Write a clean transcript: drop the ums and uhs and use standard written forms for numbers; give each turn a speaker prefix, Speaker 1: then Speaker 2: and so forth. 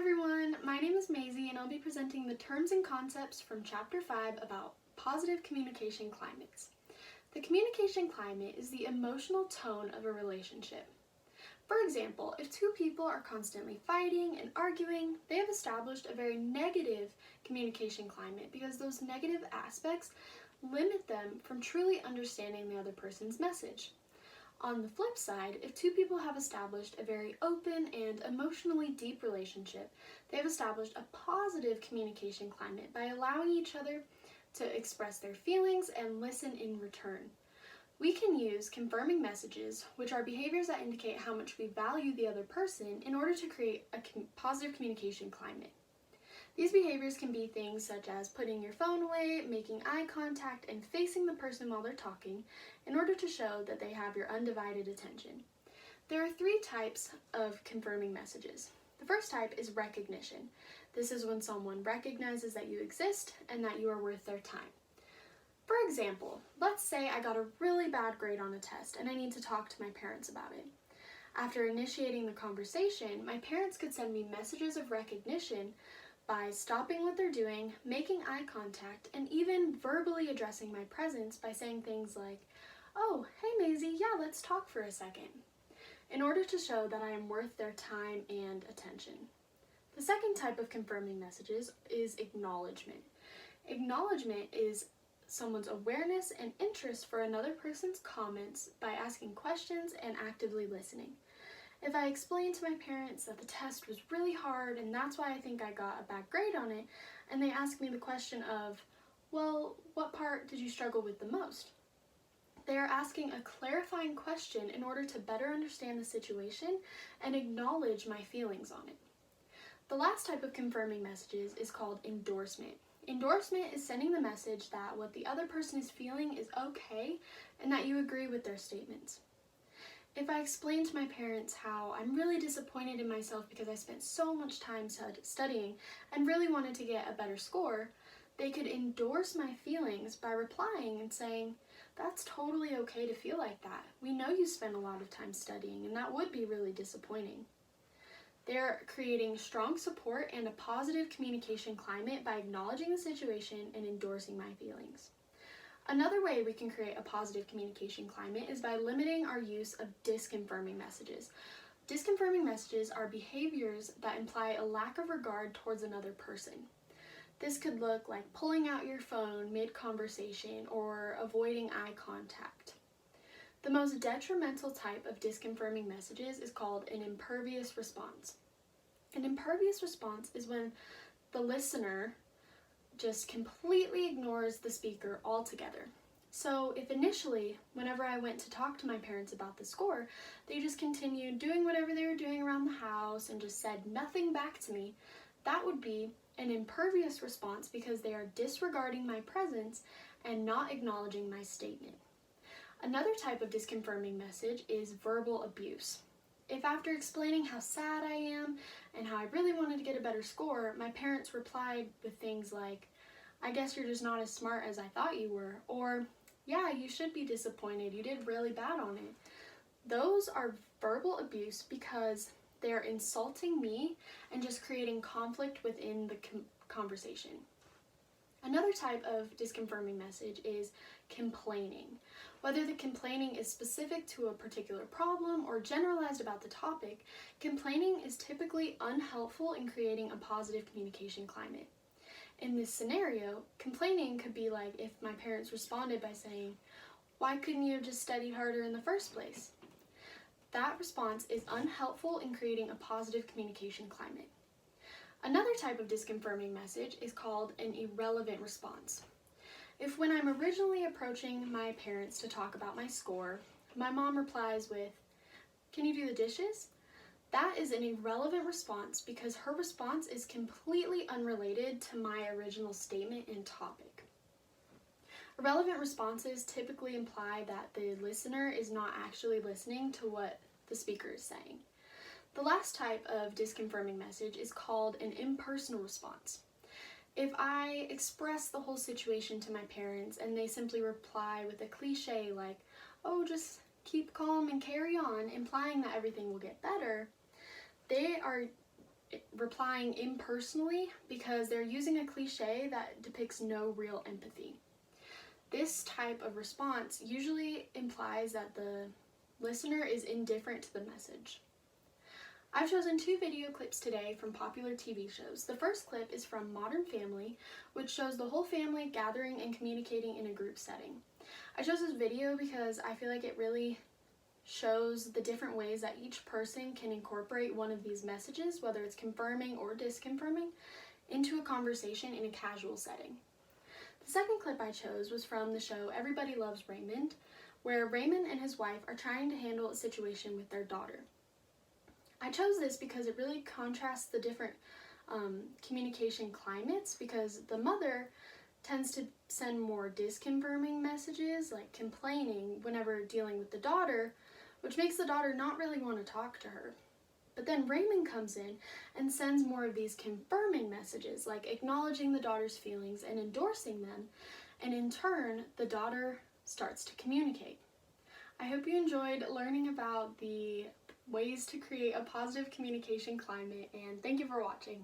Speaker 1: everyone, my name is Maisie and I'll be presenting the terms and concepts from Chapter 5 about positive communication climates. The communication climate is the emotional tone of a relationship. For example, if two people are constantly fighting and arguing, they have established a very negative communication climate because those negative aspects limit them from truly understanding the other person's message. On the flip side, if two people have established a very open and emotionally deep relationship, they have established a positive communication climate by allowing each other to express their feelings and listen in return. We can use confirming messages, which are behaviors that indicate how much we value the other person, in order to create a positive communication climate. These behaviors can be things such as putting your phone away, making eye contact, and facing the person while they're talking in order to show that they have your undivided attention. There are 3 types of confirming messages. The first type is recognition. This is when someone recognizes that you exist and that you are worth their time. For example, let's say I got a really bad grade on a test and I need to talk to my parents about it. After initiating the conversation, my parents could send me messages of recognition by stopping what they're doing, making eye contact, and even verbally addressing my presence by saying things like, "Oh, hey Maisie, yeah, let's talk for a second," in order to show that I am worth their time and attention. The second type of confirming messages is acknowledgement. Acknowledgement is someone's awareness and interest for another person's comments by asking questions and actively listening. If I explain to my parents that the test was really hard and that's why I think I got a bad grade on it, and they ask me the question of, well, what part did you struggle with the most? They are asking a clarifying question in order to better understand the situation and acknowledge my feelings on it. The last type of confirming messages is called endorsement. Endorsement is sending the message that what the other person is feeling is okay and that you agree with their statements. If I explain to my parents how I'm really disappointed in myself because I spent so much time studying and really wanted to get a better score, they could endorse my feelings by replying and saying, "That's totally okay to feel like that. We know you spent a lot of time studying and that would be really disappointing." They're creating strong support and a positive communication climate by acknowledging the situation and endorsing my feelings. Another way we can create a positive communication climate is by limiting our use of disconfirming messages. Disconfirming messages are behaviors that imply a lack of regard towards another person. This could look like pulling out your phone mid-conversation or avoiding eye contact. The most detrimental type of disconfirming messages is called an impervious response. An impervious response is when the listener just completely ignores the speaker altogether. So if initially, whenever I went to talk to my parents about the score, they just continued doing whatever they were doing around the house and just said nothing back to me, that would be an impervious response because they are disregarding my presence and not acknowledging my statement. Another type of disconfirming message is verbal abuse. If after explaining how sad I am and how I really wanted to get a better score, my parents replied with things like, "I guess you're just not as smart as I thought you were," or, "Yeah, you should be disappointed, you did really bad on it." Those are verbal abuse because they're insulting me and just creating conflict within the conversation. Another type of disconfirming message is complaining. Whether the complaining is specific to a particular problem or generalized about the topic, complaining is typically unhelpful in creating a positive communication climate. In this scenario, complaining could be like if my parents responded by saying, "Why couldn't you have just studied harder in the first place?" That response is unhelpful in creating a positive communication climate. Another type of disconfirming message is called an irrelevant response. If when I'm originally approaching my parents to talk about my score, my mom replies with, "Can you do the dishes?" That is an irrelevant response because her response is completely unrelated to my original statement and topic. Irrelevant responses typically imply that the listener is not actually listening to what the speaker is saying. The last type of disconfirming message is called an impersonal response. If I express the whole situation to my parents and they simply reply with a cliche like, "Oh, just keep calm and carry on," implying that everything will get better, they are replying impersonally because they're using a cliche that depicts no real empathy. This type of response usually implies that the listener is indifferent to the message. I've chosen 2 video clips today from popular TV shows. The first clip is from Modern Family, which shows the whole family gathering and communicating in a group setting. I chose this video because I feel like it really shows the different ways that each person can incorporate one of these messages, whether it's confirming or disconfirming, into a conversation in a casual setting. The second clip I chose was from the show Everybody Loves Raymond, where Raymond and his wife are trying to handle a situation with their daughter. I chose this because it really contrasts the different communication climates, because the mother tends to send more disconfirming messages, like complaining, whenever dealing with the daughter, which makes the daughter not really want to talk to her. But then Raymond comes in and sends more of these confirming messages, like acknowledging the daughter's feelings and endorsing them, and in turn, the daughter starts to communicate. I hope you enjoyed learning about the ways to create a positive communication climate, and thank you for watching.